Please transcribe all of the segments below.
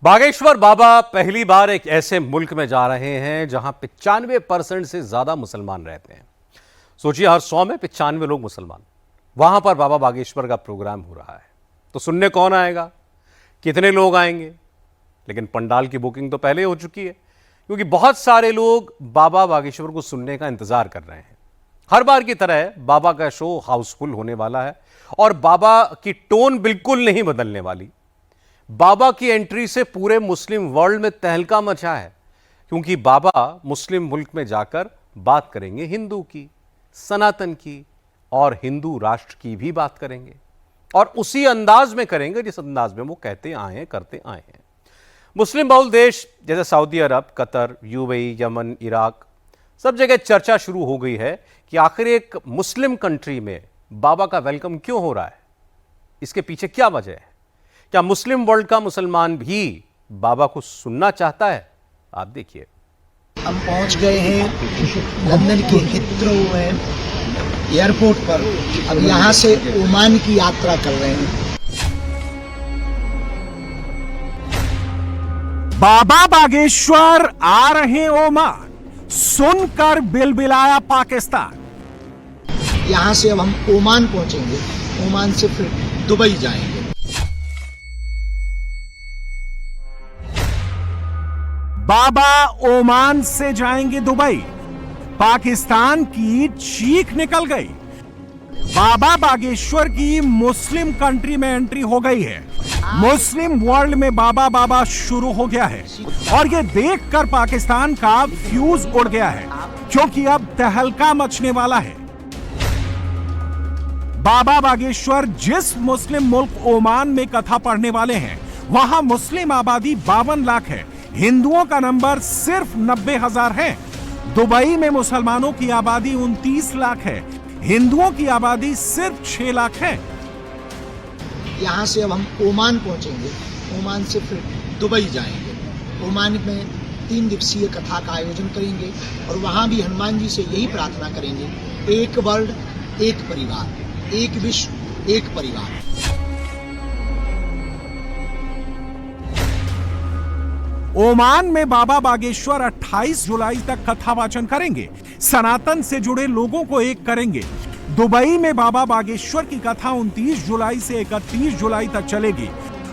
बागेश्वर बाबा पहली बार एक ऐसे मुल्क में जा रहे हैं जहां 95% से ज्यादा मुसलमान रहते हैं। सोचिए, हर 100 में 95 लोग मुसलमान। वहां पर बाबा बागेश्वर का प्रोग्राम हो रहा है, तो सुनने कौन आएगा, कितने लोग आएंगे? लेकिन पंडाल की बुकिंग तो पहले हो चुकी है, क्योंकि बहुत सारे लोग बाबा बागेश्वर को सुनने का इंतजार कर रहे हैं। हर बार की तरह बाबा का शो हाउसफुल होने वाला है और बाबा की टोन बिल्कुल नहीं बदलने वाली। बाबा की एंट्री से पूरे मुस्लिम वर्ल्ड में तहलका मचा है, क्योंकि बाबा मुस्लिम मुल्क में जाकर बात करेंगे हिंदू की, सनातन की और हिंदू राष्ट्र की भी बात करेंगे, और उसी अंदाज में करेंगे जिस अंदाज में वो कहते आए हैं, करते आए हैं। मुस्लिम बहुल देश जैसे सऊदी अरब, कतर, यूएई, यमन, इराक, सब जगह चर्चा शुरू हो गई है कि आखिर एक मुस्लिम कंट्री में बाबा का वेलकम क्यों हो रहा है, इसके पीछे क्या वजह है। क्या मुस्लिम वर्ल्ड का मुसलमान भी बाबा को सुनना चाहता है? आप देखिए। हम पहुंच गए हैं लंदन के हिथ्रो में एयरपोर्ट पर। अब यहां से ओमान की यात्रा कर रहे हैं। बाबा बागेश्वर आ रहे ओमान, सुनकर बिलबिलाया पाकिस्तान। यहां से अब हम ओमान पहुंचेंगे, ओमान से फिर दुबई जाएंगे। बाबा ओमान से जाएंगे दुबई। पाकिस्तान की चीख निकल गई। बाबा बागेश्वर की मुस्लिम कंट्री में एंट्री हो गई है। मुस्लिम वर्ल्ड में बाबा बाबा शुरू हो गया है, और यह देखकर पाकिस्तान का फ्यूज उड़ गया है, क्योंकि अब तहलका मचने वाला है। बाबा बागेश्वर जिस मुस्लिम मुल्क ओमान में कथा पढ़ने वाले हैं, वहां मुस्लिम आबादी 52 लाख है, हिंदुओं का नंबर सिर्फ 90,000 है। दुबई में मुसलमानों की आबादी 29 लाख है, हिंदुओं की आबादी सिर्फ 6 लाख है। यहां से अब हम ओमान पहुंचेंगे, ओमान से फिर दुबई जाएंगे। ओमान में 3 दिवसीय कथा का आयोजन करेंगे और वहां भी हनुमान जी से यही प्रार्थना करेंगे, एक वर्ल्ड एक परिवार, एक विश्व एक परिवार। ओमान में बाबा बागेश्वर 28 जुलाई तक कथा वाचन करेंगे, सनातन से जुड़े लोगों को एक करेंगे। दुबई में बाबा बागेश्वर की कथा 29 जुलाई से 31 जुलाई तक चलेगी,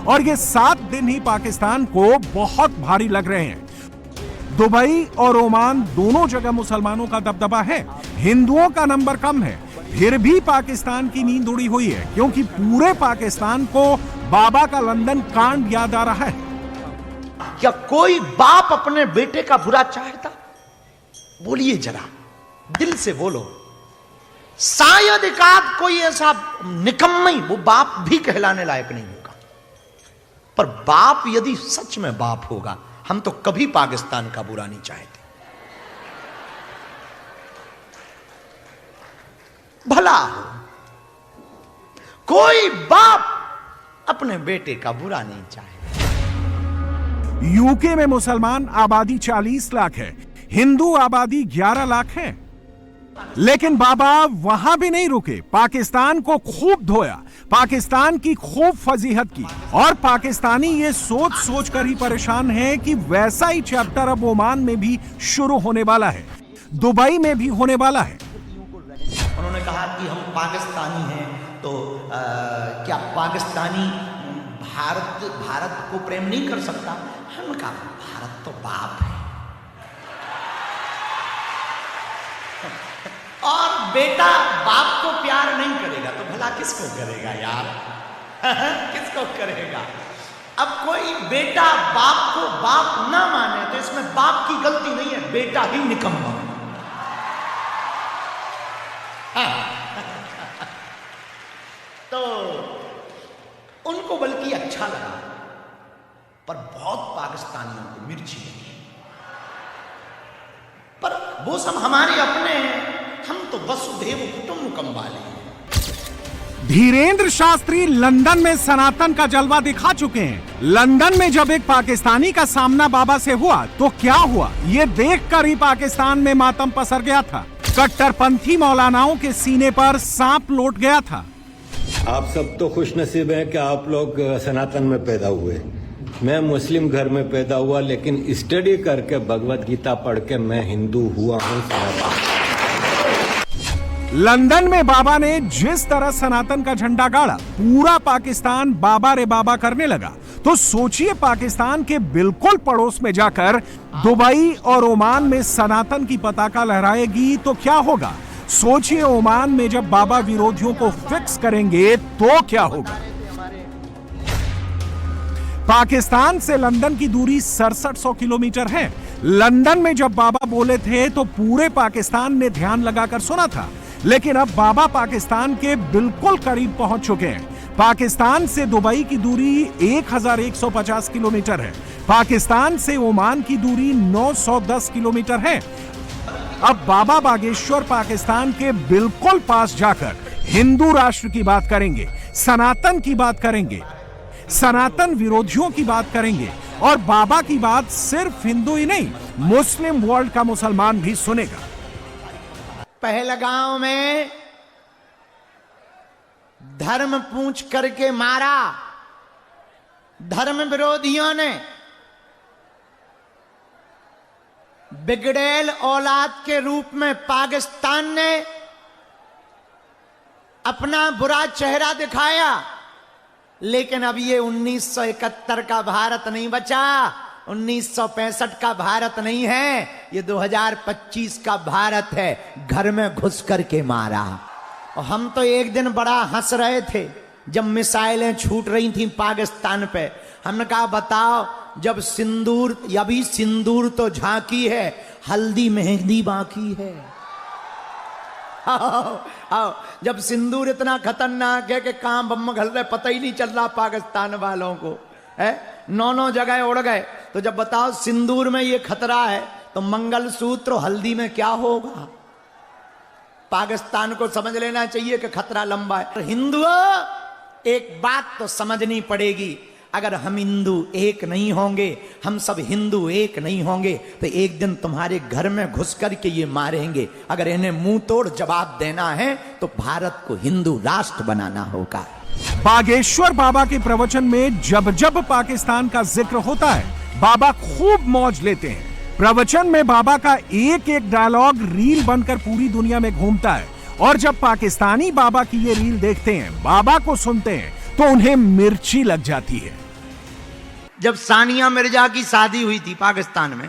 और ये 7 दिन ही पाकिस्तान को बहुत भारी लग रहे हैं। दुबई और ओमान दोनों जगह मुसलमानों का दबदबा है, हिंदुओं का नंबर कम है, फिर भी पाकिस्तान की नींद उड़ी हुई है, क्योंकि पूरे पाकिस्तान को बाबा का लंदन कांड याद आ रहा है। क्या कोई बाप अपने बेटे का बुरा चाहता? बोलिए जरा, दिल से बोलो। शायद एकाध कोई ऐसा निकम्मी वो बाप भी कहलाने लायक नहीं होगा, पर बाप यदि सच में बाप होगा, हम तो कभी पाकिस्तान का बुरा नहीं चाहते। भला हो, कोई बाप अपने बेटे का बुरा नहीं चाहे। यूके में मुसलमान आबादी 40 लाख है, हिंदू आबादी 11 लाख है, लेकिन बाबा वहां भी नहीं रुके। पाकिस्तान को खूब धोया, पाकिस्तान की खूब फजीहत की, और पाकिस्तानी ये सोच सोच कर ही परेशान हैं कि वैसा ही चैप्टर अब ओमान में भी शुरू होने वाला है, दुबई में भी होने वाला है। उन्होंने कहा कि हम पाकिस्तानी हैं, तो क्या पाकिस्तानी भारत को प्रेम नहीं कर सकता? हमने कहा भारत तो बाप है, और बेटा बाप को प्यार नहीं करेगा तो भला किसको करेगा यार? किसको करेगा? अब कोई बेटा बाप को बाप ना माने तो इसमें बाप की गलती नहीं है, बेटा ही निकम्मा। तो उनको बल्कि अच्छा लगा, पर बहुत पाकिस्तानियों को मिर्ची लगी। पर वो सब हमारे अपने हैं, हम तो वसुधैव कुटुंबकम वाले हैं। धीरेन्द्र शास्त्री लंदन में सनातन का जलवा दिखा चुके हैं। लंदन में जब एक पाकिस्तानी का सामना बाबा से हुआ तो क्या हुआ, ये देखकर ही पाकिस्तान में मातम पसर गया था। कट्टरपंथी मौलानाओं के सीने पर सांप लौट गया था। आप सब तो खुश नसीब हैं कि आप लोग सनातन में पैदा हुए। मैं मुस्लिम घर में पैदा हुआ, लेकिन स्टडी करके भगवत गीता पढ़ के मैं हिंदू हुआ हूँ। लंदन में बाबा ने जिस तरह सनातन का झंडा गाड़ा, पूरा पाकिस्तान बाबा रे बाबा करने लगा। तो सोचिए पाकिस्तान के बिल्कुल पड़ोस में जाकर दुबई और ओमान में सनातन की पताका लहराएगी तो क्या होगा। सोचिए ओमान में जब बाबा विरोधियों को फिक्स करेंगे तो क्या होगा। पाकिस्तान से लंदन की दूरी 6700 किलोमीटर है। लंदन में जब बाबा बोले थे तो पूरे पाकिस्तान ने ध्यान लगाकर सुना था, लेकिन अब बाबा पाकिस्तान के बिल्कुल करीब पहुंच चुके हैं। पाकिस्तान से दुबई की दूरी 1150 किलोमीटर है। पाकिस्तान से ओमान की दूरी 910 किलोमीटर है। अब बाबा बागेश्वर पाकिस्तान के बिल्कुल पास जाकर हिंदू राष्ट्र की बात करेंगे, सनातन की बात करेंगे, सनातन विरोधियों की बात करेंगे। और बाबा की बात सिर्फ हिंदू ही नहीं, मुस्लिम वर्ल्ड का मुसलमान भी सुनेगा। पहलगांव में धर्म पूछ करके मारा धर्म विरोधियों ने। बिगड़ैल औलाद के रूप में पाकिस्तान ने अपना बुरा चेहरा दिखाया, लेकिन अब ये 1971 का भारत नहीं बचा, 1965 का भारत नहीं है, ये 2025 का भारत है। घर में घुस करके मारा। और हम तो एक दिन बड़ा हंस रहे थे जब मिसाइलें छूट रही थी पाकिस्तान पे। हमने कहा बताओ, जब सिंदूर, अभी सिंदूर तो झांकी है, हल्दी मेहंदी बाकी है। आओ, जब सिंदूर इतना खतरनाक है कि कहां बम घल रहे पता ही नहीं चल रहा पाकिस्तान वालों को, है 9 जगह उड़ गए। तो जब बताओ सिंदूर में ये खतरा है तो मंगलसूत्र हल्दी में क्या होगा। पाकिस्तान को समझ लेना चाहिए कि खतरा लंबा है। हिंदुओं, एक बात तो समझनी पड़ेगी, अगर हम हिंदू एक नहीं होंगे, हम सब हिंदू एक नहीं होंगे, तो एक दिन तुम्हारे घर में घुस करके ये मारेंगे। अगर इन्हें मुंह तोड़ जवाब देना है तो भारत को हिंदू राष्ट्र बनाना होगा। बागेश्वर बाबा के प्रवचन में जब जब पाकिस्तान का जिक्र होता है, बाबा खूब मौज लेते हैं। प्रवचन में बाबा का एक एक डायलॉग रील बनकर पूरी दुनिया में घूमता है। और जब पाकिस्तानी बाबा की ये रील देखते हैं, बाबा को सुनते हैं, तो उन्हें मिर्ची लग जाती है। जब सानिया मिर्जा की शादी हुई थी पाकिस्तान में,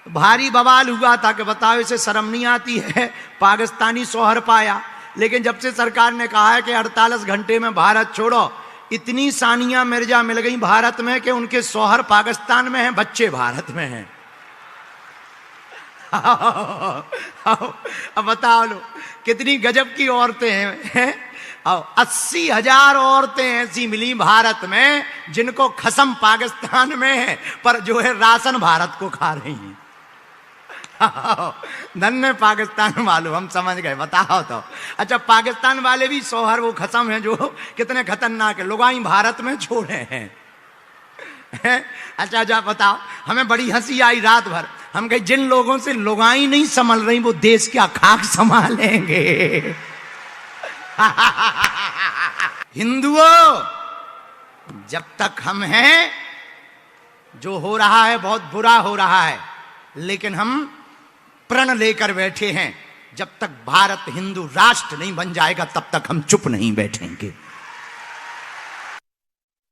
भारी बवाल हुआ था कि बताओ इसे शर्म नहीं आती है, पाकिस्तानी शौहर पाया। लेकिन जब से सरकार ने कहा है कि 48 घंटे में भारत छोड़ो, इतनी सानिया मिर्जा मिल गई भारत में कि उनके शौहर पाकिस्तान में हैं, बच्चे भारत में हैं। अब बताओ लो कितनी गजब की औरतें हैं। 80,000 औरतें ऐसी मिली भारत में जिनको खसम पाकिस्तान में है, पर जो है राशन भारत को खा रही हैं। धन्य पाकिस्तान वालों, हम समझ गए। बताओ तो, अच्छा पाकिस्तान वाले भी शौहर वो खसम हैं जो कितने खतरनाक है, लुगाई भारत में छोड़े हैं। अच्छा बताओ, हमें बड़ी हंसी आई रात भर। हम कहे जिन लोगों से लुगाई नहीं संभल रही वो देश क्या खाक संभालेंगे। हिंदुओं, जब तक हम हैं, जो हो रहा है बहुत बुरा हो रहा है, लेकिन हम प्रण लेकर बैठे हैं, जब तक भारत हिंदू राष्ट्र नहीं बन जाएगा तब तक हम चुप नहीं बैठेंगे।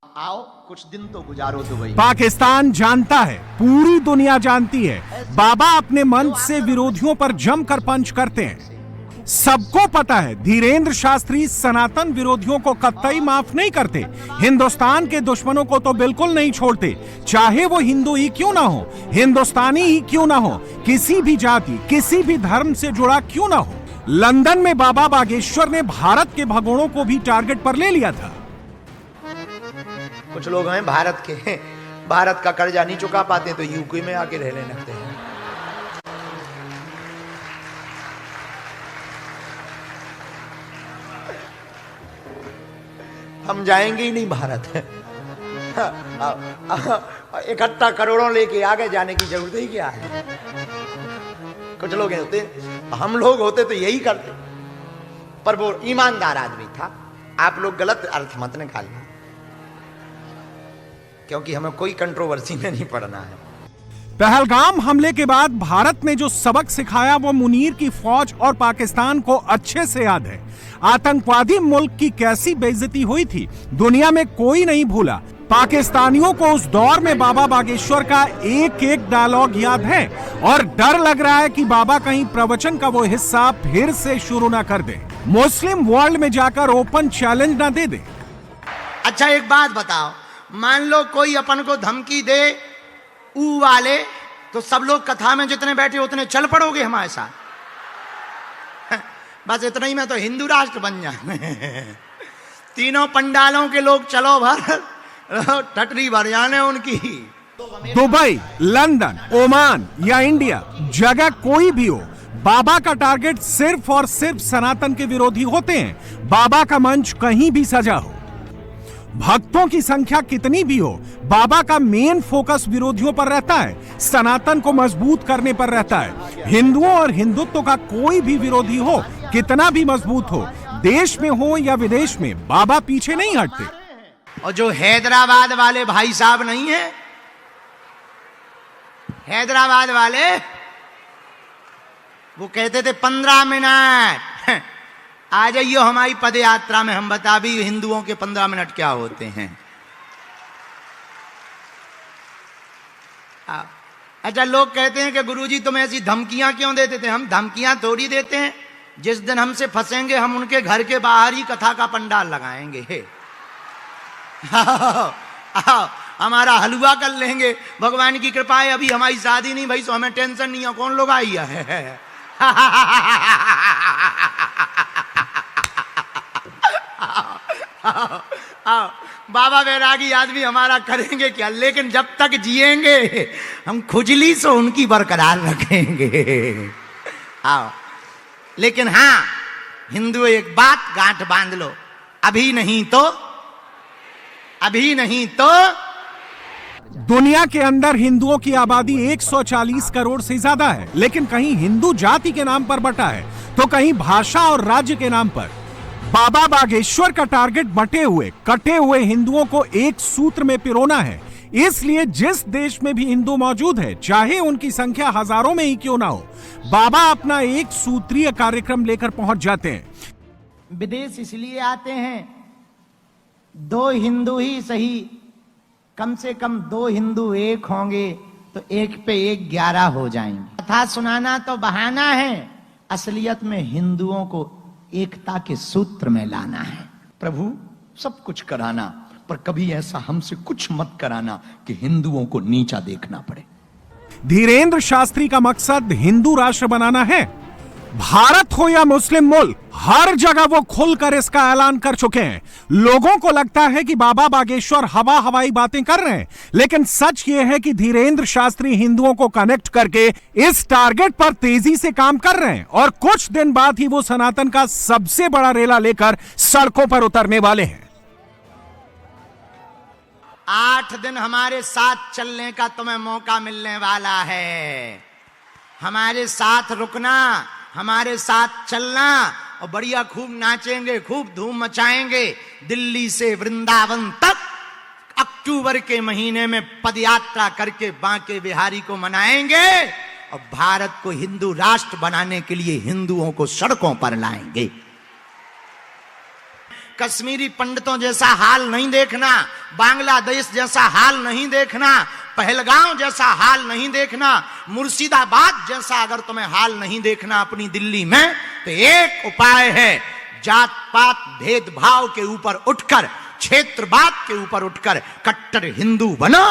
आओ कुछ दिन तो गुजारो दुबई। पाकिस्तान जानता है, पूरी दुनिया जानती है, बाबा अपने मंच से विरोधियों पर जमकर पंच करते हैं। सबको पता है धीरेन्द्र शास्त्री सनातन विरोधियों को कतई माफ नहीं करते, हिंदुस्तान के दुश्मनों को तो बिल्कुल नहीं छोड़ते, चाहे वो हिंदू ही क्यों ना हो, हिंदुस्तानी ही क्यों ना हो, किसी भी जाति किसी भी धर्म से जुड़ा क्यों ना हो। लंदन में बाबा बागेश्वर ने भारत के भगोड़ों को भी टारगेट पर ले लिया था। कुछ लोग हैं भारत के, भारत का कर्जा नहीं चुका पाते तो यूपी में आके रहने लगते हैं। हम जाएंगे ही नहीं भारत। इकट्ठा करोड़ों लेके आगे जाने की जरूरत ही क्या है। कुछ लोग होते, हम लोग होते तो यही करते, पर वो ईमानदार आदमी था। आप लोग गलत अर्थ मत निकालना। क्योंकि हमें कोई कंट्रोवर्सी में नहीं पड़ना है। पहलगाम हमले के बाद भारत ने जो सबक सिखाया वो मुनीर की फौज और पाकिस्तान को अच्छे से याद है। आतंकवादी मुल्क की कैसी बेइज्जती हुई थी दुनिया में कोई नहीं भूला। पाकिस्तानियों को उस दौर में बाबा बागेश्वर का एक एक डायलॉग याद है और डर लग रहा है कि बाबा कहीं प्रवचन का वो हिस्सा फिर से शुरू ना कर दे, मुस्लिम वर्ल्ड में जाकर ओपन चैलेंज ना दे दे। अच्छा एक बात बताओ, मान लो कोई अपन को धमकी दे ऊ वाले, तो सब लोग कथा में जितने बैठे उतने चल पड़ोगे हमारे साथ? बस इतना ही में तो हिंदू राष्ट्र बन जाए। तीनों पंडालों के लोग चलो भर, टटरी भर जाने उनकी। दुबई, लंदन, ओमान या इंडिया, जगह कोई भी हो, बाबा का टारगेट सिर्फ और सिर्फ सनातन के विरोधी होते हैं। बाबा का मंच कहीं भी सजा हो, भक्तों की संख्या कितनी भी हो, बाबा का मेन फोकस विरोधियों पर रहता है, सनातन को मजबूत करने पर रहता है। हिंदुओं और हिंदुत्व का कोई भी विरोधी हो, कितना भी मजबूत हो, देश में हो या विदेश में, बाबा पीछे नहीं हटते। और जो हैदराबाद वाले भाई साहब नहीं है, हैदराबाद वाले, वो कहते थे 15 मिनट आ जाइयो हमारी पद यात्रा में, हम बता भी हिंदुओं के 15 मिनट क्या होते हैं। अच्छा लोग कहते हैं कि गुरुजी तुम ऐसी धमकियां क्यों देते थे? हम धमकियां थोड़ी देते हैं, जिस दिन हमसे फंसेंगे हम उनके घर के बाहर ही कथा का पंडाल लगाएंगे। आओ, हमारा हलवा कर लेंगे, भगवान की कृपा है अभी हमारी शादी नहीं भाई, तो हमें टेंशन नहीं है, कौन लोग आई है। आओ, बाबा बैरागी आदमी हमारा करेंगे क्या, लेकिन जब तक जिएंगे हम खुजली से उनकी बरकरार रखेंगे। आओ, लेकिन हाँ हिंदू एक बात गांठ बांध लो, अभी नहीं तो दुनिया के अंदर हिंदुओं की आबादी 140 करोड़ से ज्यादा है, लेकिन कहीं हिंदू जाति के नाम पर बटा है तो कहीं भाषा और राज्य के नाम पर। बाबा बागेश्वर का टारगेट बटे हुए कटे हुए हिंदुओं को एक सूत्र में पिरोना है। इसलिए जिस देश में भी हिंदू मौजूद है, चाहे उनकी संख्या हजारों में ही क्यों ना हो, बाबा अपना एक सूत्रीय कार्यक्रम लेकर पहुंच जाते हैं। विदेश इसलिए आते हैं, 2 हिंदू ही सही, कम से कम 2 हिंदू एक होंगे तो 1 पे 1 11 हो जाएंगे। कथा सुनाना तो बहाना है, असलियत में हिंदुओं को एकता के सूत्र में लाना है। प्रभु सब कुछ कराना, पर कभी ऐसा हमसे कुछ मत कराना कि हिंदुओं को नीचा देखना पड़े। धीरेन्द्र शास्त्री का मकसद हिंदू राष्ट्र बनाना है। भारत हो या मुस्लिम मुल्क, हर जगह वो खुलकर इसका ऐलान कर चुके हैं। लोगों को लगता है कि बाबा बागेश्वर हवाई बातें कर रहे हैं, लेकिन सच ये है कि धीरेन्द्र शास्त्री हिंदुओं को कनेक्ट करके इस टारगेट पर तेजी से काम कर रहे हैं और कुछ दिन बाद ही वो सनातन का सबसे बड़ा रेला लेकर सड़कों पर उतरने वाले हैं। 8 दिन हमारे साथ चलने का तुम्हें मौका मिलने वाला है। हमारे साथ रुकना, हमारे साथ चलना और बढ़िया खूब नाचेंगे, खूब धूम मचाएंगे। दिल्ली से वृंदावन तक अक्टूबर के महीने में पदयात्रा करके बांके बिहारी को मनाएंगे और भारत को हिंदू राष्ट्र बनाने के लिए हिंदुओं को सड़कों पर लाएंगे। कश्मीरी पंडितों जैसा हाल नहीं देखना, बांग्लादेश जैसा हाल नहीं देखना, पहलगांव जैसा हाल नहीं देखना, मुर्शिदाबाद जैसा अगर तुम्हें हाल नहीं देखना अपनी दिल्ली में, तो एक उपाय है, जात पात भेदभाव के ऊपर उठकर, क्षेत्रवाद के ऊपर उठकर कट्टर हिंदू बनो।